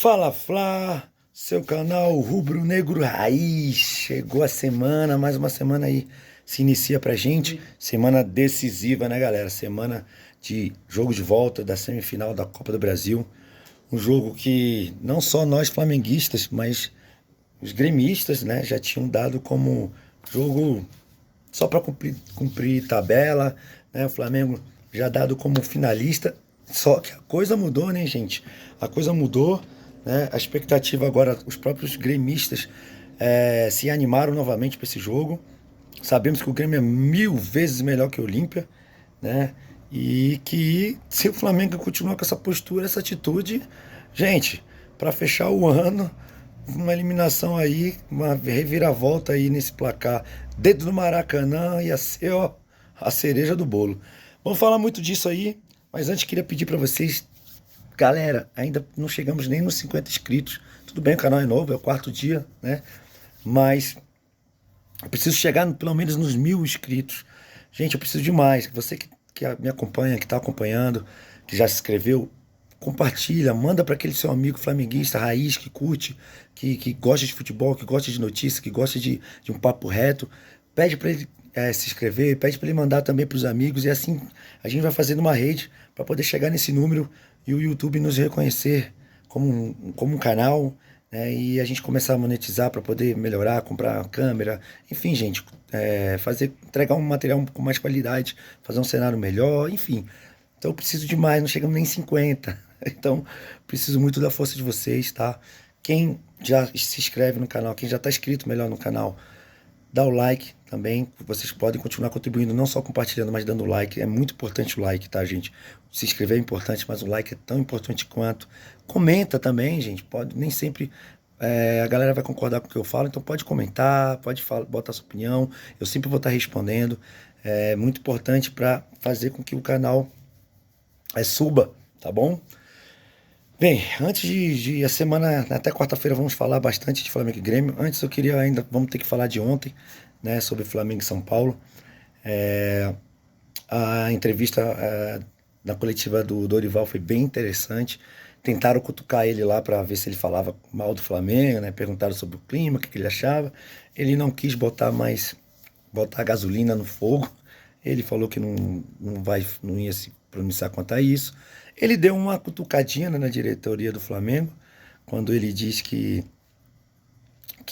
Fala Flá, seu canal Rubro Negro Raiz. Chegou a semana, mais uma semana aí se inicia pra gente. Semana decisiva, né, galera? Semana de jogo de volta da semifinal da Copa do Brasil. Um jogo que não só nós flamenguistas, mas os gremistas, né, já tinham dado como jogo só para cumprir tabela, né? O Flamengo já dado como finalista. Só que a coisa mudou, né, gente? A coisa mudou, né? A expectativa agora, os próprios gremistas se animaram novamente para esse jogo. Sabemos que o Grêmio é mil vezes melhor que o Olímpia, né? E que se o Flamengo continuar com essa postura, essa atitude, gente, para fechar o ano, uma eliminação aí, uma reviravolta aí nesse placar dentro do Maracanã ia ser, ó, a cereja do bolo. Vamos falar muito disso aí, mas antes queria pedir para vocês, galera, ainda não chegamos nem nos 50 inscritos. Tudo bem, o canal é novo, é o quarto dia, né? Mas eu preciso chegar pelo menos nos 1.000 inscritos. Gente, eu preciso demais. Você que me acompanha, que está acompanhando, que já se inscreveu, compartilha, manda para aquele seu amigo flamenguista, raiz, que curte, que gosta de futebol, que gosta de notícia, que gosta de um papo reto. Pede para ele se inscrever, pede para ele mandar também para os amigos. E assim a gente vai fazendo uma rede para poder chegar nesse número e o YouTube nos reconhecer como um canal, né? E a gente começar a monetizar para poder melhorar, comprar câmera, enfim, gente, entregar um material com mais qualidade, fazer um cenário melhor, enfim. Então eu preciso de mais, não chegamos nem em 50. Então preciso muito da força de vocês, tá? Quem já se inscreve no canal, quem já está inscrito melhor no canal, dá o like também. Vocês podem continuar contribuindo, não só compartilhando, mas dando like. É muito importante o like, tá, gente? Se inscrever é importante, mas o like é tão importante quanto. Comenta também, gente. Pode, nem sempre a galera vai concordar com o que eu falo, então pode comentar, pode falar, botar sua opinião. Eu sempre vou estar respondendo. É muito importante para fazer com que o canal suba, tá bom? Bem, antes de a semana, até quarta-feira vamos falar bastante de Flamengo e Grêmio. Antes eu queria ainda, vamos ter que falar de ontem, né, sobre Flamengo e São Paulo. É, a entrevista na coletiva do Dorival foi bem interessante. Tentaram cutucar ele lá para ver se ele falava mal do Flamengo, né? Perguntaram sobre o clima, o que ele achava. Ele não quis botar gasolina no fogo. Ele falou que não ia se pronunciar quanto a isso. Ele deu uma cutucadinha, né, na diretoria do Flamengo, quando ele diz que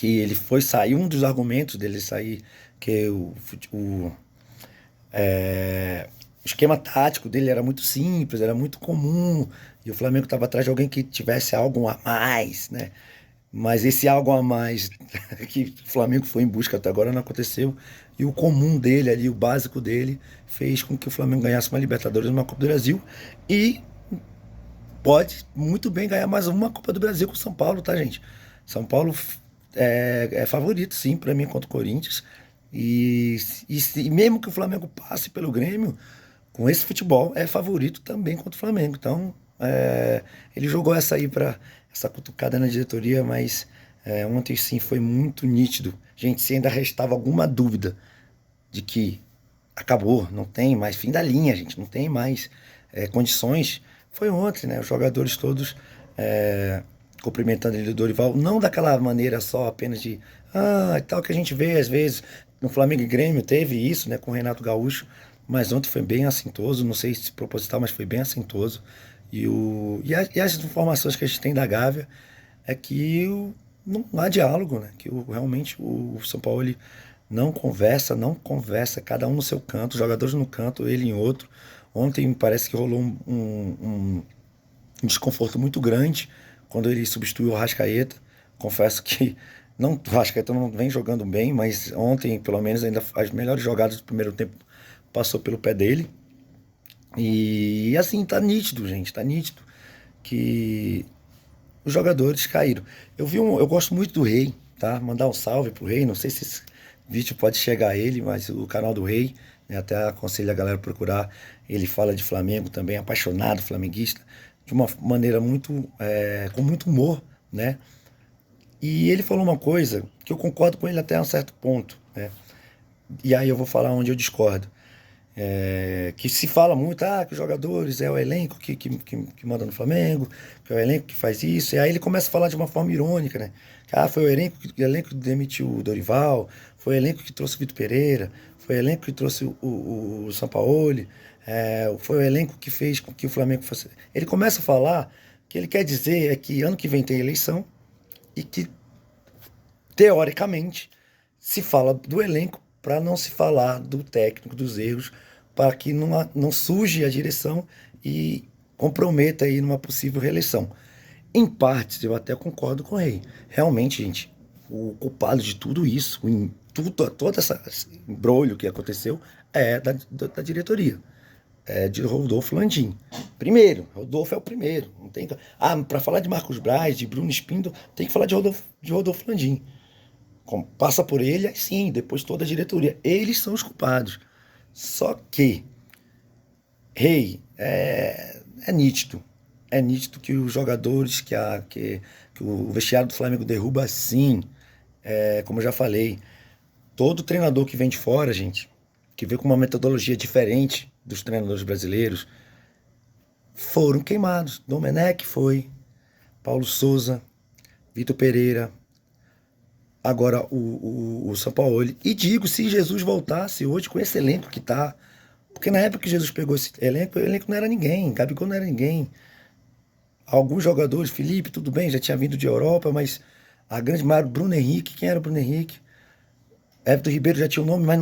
ele foi sair, um dos argumentos dele sair, que o esquema tático dele era muito simples, era muito comum, e o Flamengo estava atrás de alguém que tivesse algo a mais, né? Mas esse algo a mais que o Flamengo foi em busca até agora não aconteceu. E o comum dele ali, o básico dele, fez com que o Flamengo ganhasse uma Libertadores e uma Copa do Brasil. E pode muito bem ganhar mais uma Copa do Brasil com o São Paulo, tá, gente? São Paulo é favorito, sim, para mim, contra o Corinthians. E mesmo que o Flamengo passe pelo Grêmio, com esse futebol, é favorito também contra o Flamengo. Então, ele jogou essa aí para essa cutucada na diretoria, mas ontem sim foi muito nítido. Gente, se ainda restava alguma dúvida de que acabou, não tem mais fim da linha, gente, não tem mais condições. Foi ontem, né? Os jogadores todos cumprimentando ele do Dorival, não daquela maneira só apenas de tal que a gente vê às vezes no Flamengo e Grêmio teve isso, né, com o Renato Gaúcho, mas ontem foi bem assintoso, não sei se proposital, mas foi bem assintoso. E as informações que a gente tem da Gávea é que não há diálogo, né? Que realmente o São Paulo ele não conversa, cada um no seu canto, os jogadores no canto, ele em outro. Ontem parece que rolou um desconforto muito grande quando ele substituiu o Arrascaeta. Confesso que não, o Arrascaeta não vem jogando bem, mas ontem, pelo menos, ainda as melhores jogadas do primeiro tempo passou pelo pé dele. E assim, tá nítido, gente, tá nítido que os jogadores caíram. Eu gosto muito do Rei, tá? Mandar um salve pro Rei. Não sei se esse vídeo pode chegar a ele, mas o canal do Rei, né, até aconselho a galera a procurar. Ele fala de Flamengo também, apaixonado flamenguista, de uma maneira com muito humor, né? E ele falou uma coisa que eu concordo com ele até um certo ponto, né? E aí eu vou falar onde eu discordo. Que se fala muito, que os jogadores é o elenco que manda no Flamengo, que é o elenco que faz isso, e aí ele começa a falar de uma forma irônica, né? Foi o elenco que demitiu o Dorival, foi o elenco que trouxe o Vitor Pereira, foi o elenco que trouxe o Sampaoli, foi o elenco que fez com que o Flamengo fosse. Ele começa a falar, o que ele quer dizer é que ano que vem tem eleição e que, teoricamente, se fala do elenco para não se falar do técnico, dos erros, para que não surge a direção e comprometa aí numa possível reeleição. Em partes, eu até concordo com o Rei. Realmente, gente, o culpado de tudo isso, todo esse embrolho que aconteceu, é da diretoria. É de Rodolfo Landim. Primeiro, Rodolfo é o primeiro. Não tem, para falar de Marcos Braz, de Bruno Espindo, tem que falar de Rodolfo Landim. Passa por ele, aí sim, depois toda a diretoria. Eles são os culpados. Só que, Rei, é nítido. É nítido que os jogadores, que o vestiário do Flamengo derruba, sim. Como eu já falei, todo treinador que vem de fora, gente, que vem com uma metodologia diferente dos treinadores brasileiros, foram queimados. Domenech foi, Paulo Souza, Vitor Pereira, agora o Sampaoli. E digo, se Jesus voltasse hoje com esse elenco que tá. Porque na época que Jesus pegou esse elenco, o elenco não era ninguém, Gabigol não era ninguém. Alguns jogadores, Felipe, tudo bem, já tinha vindo de Europa, mas a grande maioria, Bruno Henrique, quem era o Bruno Henrique? Everton Ribeiro já tinha o nome, mas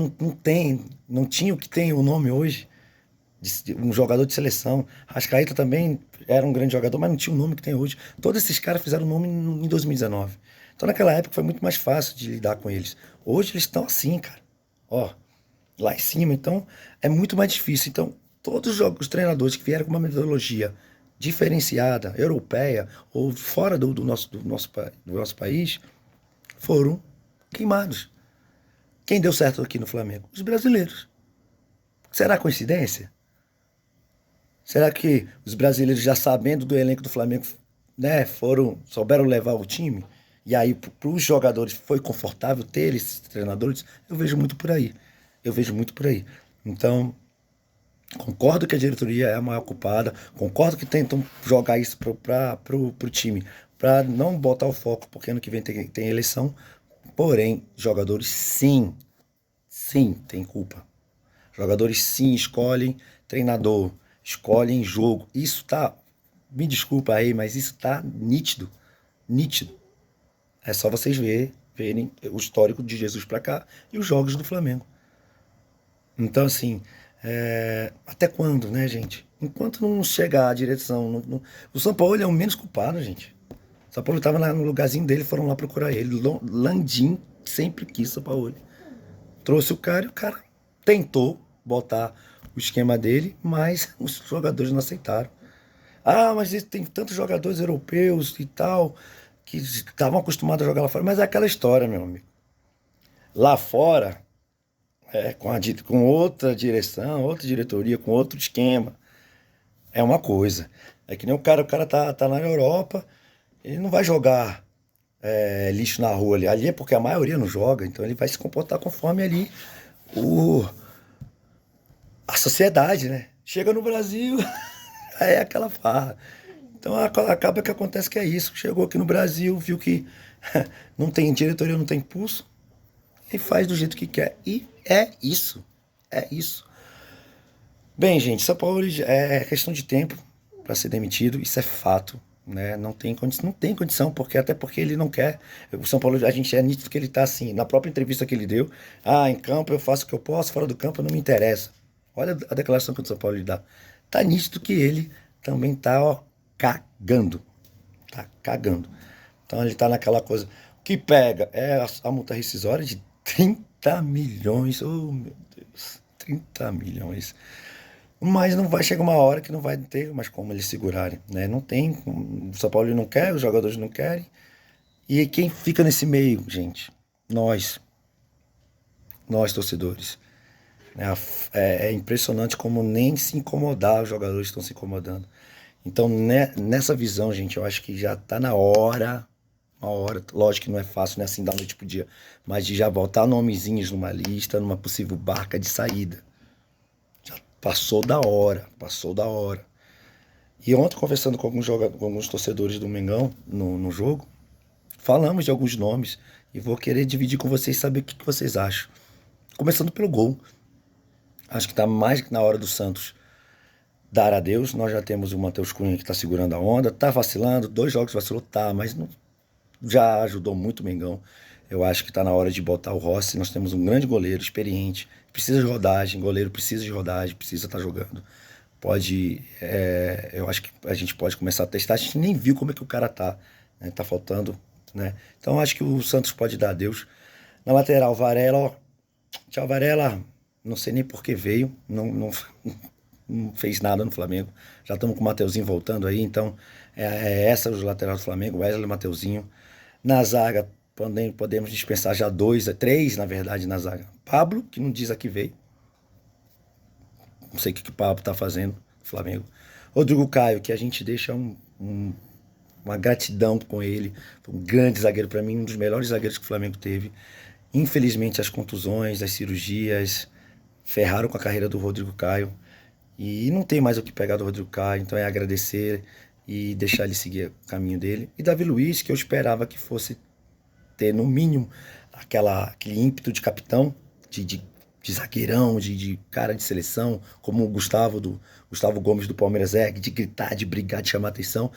não tinha o que tem o nome hoje, um jogador de seleção. Rascaeta também era um grande jogador, mas não tinha o nome que tem hoje. Todos esses caras fizeram o nome em 2019. Então naquela época foi muito mais fácil de lidar com eles. Hoje eles estão assim, cara. Ó, lá em cima, então é muito mais difícil. Então, todos os treinadores que vieram com uma metodologia diferenciada, europeia, ou fora do nosso país, foram queimados. Quem deu certo aqui no Flamengo? Os brasileiros. Será coincidência? Será que os brasileiros, já sabendo do elenco do Flamengo, né, souberam levar o time? E aí, para os jogadores, foi confortável ter esses treinadores? Eu vejo muito por aí. Eu vejo muito por aí. Então, concordo que a diretoria é a maior culpada, concordo que tentam jogar isso pro time, para não botar o foco, porque ano que vem tem eleição. Porém, jogadores sim, sim, tem culpa. Jogadores sim escolhem treinador, escolhem jogo. Isso tá, me desculpa aí, mas isso tá nítido, nítido. É só vocês verem o histórico de Jesus pra cá e os jogos do Flamengo. Então, assim, até quando, né, gente? Enquanto não chegar a direção. O São Paulo é o menos culpado, gente. O São Paulo estava no lugarzinho dele, foram lá procurar ele. Landim sempre quis São Paulo. Trouxe o cara e o cara tentou botar o esquema dele, mas os jogadores não aceitaram. Mas tem tantos jogadores europeus e tal, que estavam acostumados a jogar lá fora. Mas é aquela história, meu amigo. Lá fora, com outra direção, outra diretoria, com outro esquema, é uma coisa. É que nem o cara tá na Europa, ele não vai jogar lixo na rua ali. Ali é porque a maioria não joga, então ele vai se comportar conforme ali o, a sociedade, né? Chega no Brasil, aí é aquela farra. Então acaba que acontece que é isso. Chegou aqui no Brasil, viu que não tem diretoria, não tem pulso, e faz do jeito que quer. E é isso. É isso. Bem, gente, São Paulo é questão de tempo para ser demitido, isso é fato. Né? Não tem condição, até porque ele não quer. O São Paulo, a gente é nítido que ele tá assim, na própria entrevista que ele deu, em campo eu faço o que eu posso, fora do campo não me interessa. Olha a declaração que o São Paulo lhe dá. Tá nítido que ele também tá, ó, cagando. Tá cagando. Então ele tá naquela coisa. O que pega é a multa rescisória de 30 milhões. Oh, meu Deus. 30 milhões. Mas não vai chegar uma hora que não vai ter mais como eles segurarem, né? Não tem, o São Paulo não quer, os jogadores não querem. E quem fica nesse meio, gente? Nós torcedores. Né? É impressionante como nem se incomodar os jogadores estão se incomodando. Então, nessa visão, gente, eu acho que já tá na hora, lógico que não é fácil, né, assim, da noite pro dia, mas de já botar nomezinhos numa lista, numa possível barca de saída. Passou da hora, passou da hora. E ontem, conversando com com alguns torcedores do Mengão no jogo, falamos de alguns nomes e vou querer dividir com vocês, saber o que vocês acham. Começando pelo gol. Acho que está mais que na hora do Santos dar adeus. Nós já temos o Matheus Cunha que está segurando a onda, tá vacilando, 2 jogos vacilou, tá, mas não, já ajudou muito o Mengão. Eu acho que está na hora de botar o Rossi. Nós temos um grande goleiro, experiente, precisa de rodagem, goleiro precisa de rodagem, precisa estar jogando. Pode, eu acho que a gente pode começar a testar. A gente nem viu como é que o cara tá, né? Tá faltando, né? Então acho que o Santos pode dar adeus. Na lateral, Varela, ó, tchau Varela, não sei nem por que veio, não fez nada no Flamengo. Já estamos com o Mateuzinho voltando aí, então essa os laterais do Flamengo, Wesley e Mateuzinho. Na zaga, podemos dispensar já 3, na verdade, na zaga. Pablo, que não diz a que veio. Não sei o que o Pablo tá fazendo no Flamengo. Rodrigo Caio, que a gente deixa uma gratidão com ele. Foi um grande zagueiro para mim, um dos melhores zagueiros que o Flamengo teve. Infelizmente, as contusões, as cirurgias ferraram com a carreira do Rodrigo Caio. E não tem mais o que pegar do Rodrigo Caio, então é agradecer e deixar ele seguir o caminho dele. E Davi Luiz, que eu esperava que fosse ter, no mínimo, aquele ímpeto de capitão, de zagueirão, de cara de seleção, como o Gustavo Gomes do Palmeiras de gritar, de brigar, de chamar atenção.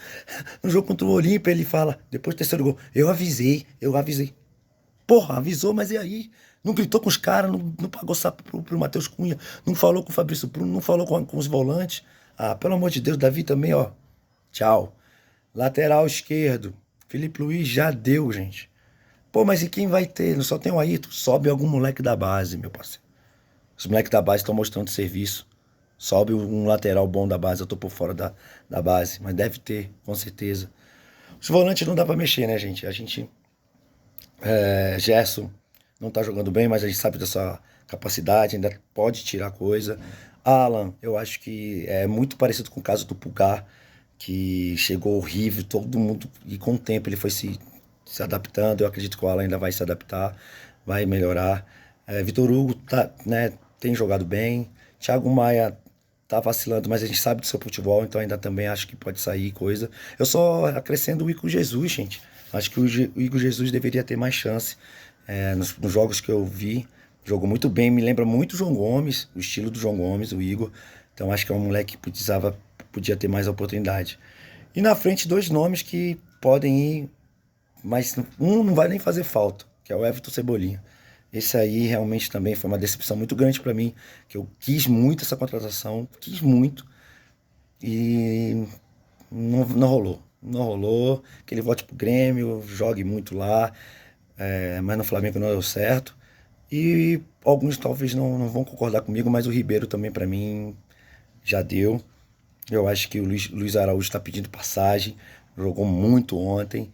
No jogo contra o Olímpia, ele fala, depois do terceiro gol, eu avisei. Porra, avisou, mas e aí? Não gritou com os caras, não pagou sapo pro Matheus Cunha, não falou com o Fabrício Bruno, não falou com os volantes. Ah, pelo amor de Deus, Davi também, ó. Tchau. Lateral esquerdo, Felipe Luiz já deu, gente. Pô, mas e quem vai ter? Não só tem o Ayrton? Sobe algum moleque da base, meu parceiro. Os moleques da base estão mostrando serviço. Sobe um lateral bom da base. Eu tô por fora da base, mas deve ter, com certeza. Os volantes não dá pra mexer, né, gente? Gerson não tá jogando bem, mas a gente sabe da sua capacidade, ainda pode tirar coisa. Alan, eu acho que é muito parecido com o caso do Pulgar, que chegou horrível, todo mundo, e com o tempo ele foi se adaptando. Eu acredito que o Alan ainda vai se adaptar, vai melhorar. Vitor Hugo tá, né, tem jogado bem. Thiago Maia tá vacilando, mas a gente sabe do seu futebol, então ainda também acho que pode sair coisa. Eu só acrescento o Igor Jesus, gente. Acho que o Igor Jesus deveria ter mais chance. Nos jogos que eu vi, jogou muito bem, me lembra muito o João Gomes, o estilo do João Gomes, o Igor. Então acho que é um moleque que podia ter mais oportunidade. E na frente, 2 nomes que podem ir, mas um não vai nem fazer falta, que é o Everton Cebolinha. Esse aí realmente também foi uma decepção muito grande para mim, que eu quis muito essa contratação, quis muito, e não rolou. Não rolou, que ele volte pro Grêmio, jogue muito lá, mas no Flamengo não deu certo. E alguns talvez não vão concordar comigo, mas o Ribeiro também para mim já deu. Eu acho que o Luiz Araújo está pedindo passagem, jogou muito ontem.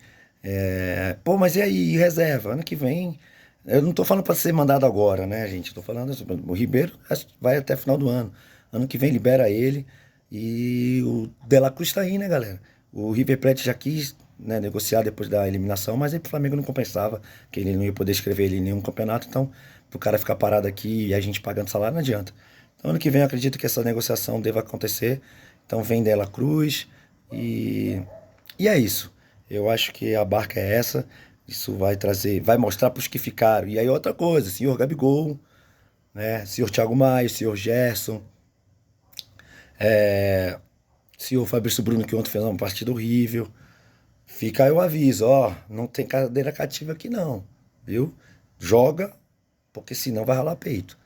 Pô, mas e aí, reserva? Ano que vem. Eu não tô falando para ser mandado agora, né, gente? Tô falando assim, o Ribeiro vai até final do ano. Ano que vem libera ele. E o De La Cruz tá aí, né, galera? O River Plate já quis, né, negociar depois da eliminação, mas aí pro Flamengo não compensava, que ele não ia poder escrever ele em nenhum campeonato. Então, pro cara ficar parado aqui e a gente pagando salário, não adianta. Então, ano que vem eu acredito que essa negociação deva acontecer. Então, vem De La Cruz e é isso. Eu acho que a barca é essa. Isso vai mostrar para os que ficaram. E aí outra coisa, senhor Gabigol, né? Senhor Thiago Maia, senhor Gerson, senhor Fabrício Bruno, que ontem fez uma partida horrível. Fica aí o aviso, ó, não tem cadeira cativa aqui não, viu? Joga, porque senão vai ralar peito.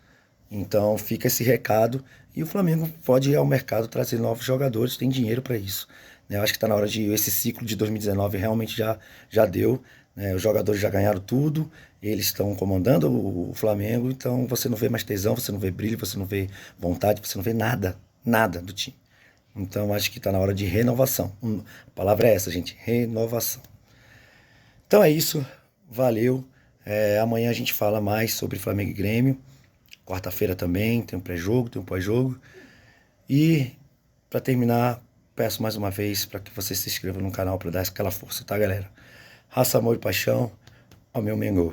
Então fica esse recado e o Flamengo pode ir ao mercado trazer novos jogadores, tem dinheiro para isso, né? Eu acho que está na hora de esse ciclo de 2019 realmente já deu, né? Os jogadores já ganharam tudo, eles estão comandando o Flamengo, então você não vê mais tesão, você não vê brilho, você não vê vontade, você não vê nada do time. Então acho que está na hora de renovação. A palavra é essa, gente, renovação. Então é isso, valeu. Amanhã a gente fala mais sobre Flamengo e Grêmio. Quarta-feira também tem um pré-jogo, tem um pós-jogo. E para terminar, peço mais uma vez para que você se inscreva no canal para dar aquela força, tá, galera? Raça, amor e paixão ao meu Mengão.